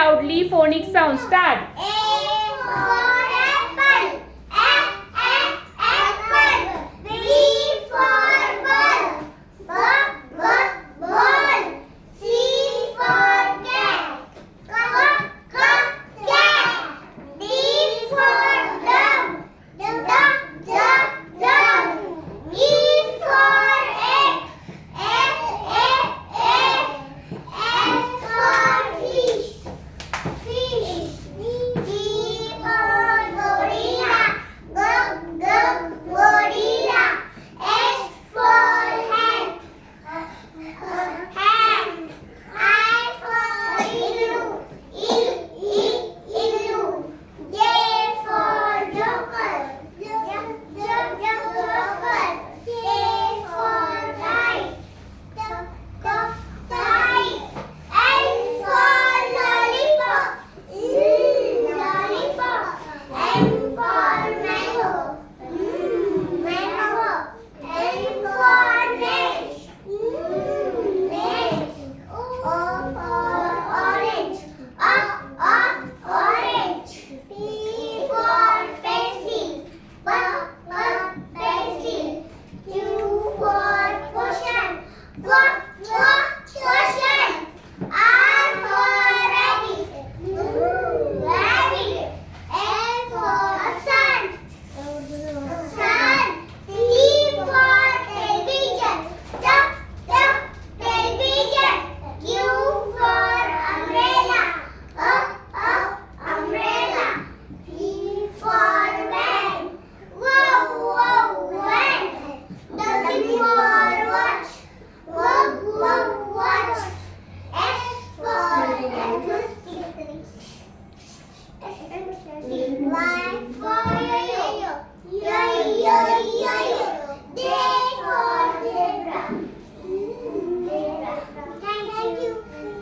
loudly phonics sound. Start. A for apple. Apple. B for ball. Ball. C for cat. Cat. D for drum. Drum. E for egg. F for fish. G for gorilla. Gorilla. H for hand. I for igloo. Igloo. J for joker. Joker. K for kite. Kite. L for lollipop. Lollipop. M for mango. Mango. N for nest. Nest. O for orange. Orange. P for pencil. Pencil. Q for question. Question. R for rabbit. Rabbit. S for sun. Sun. T for television. Television. U for umbrella. Umbrella. V for van. Van. W for watch. Watch. S for Y for yo-yo.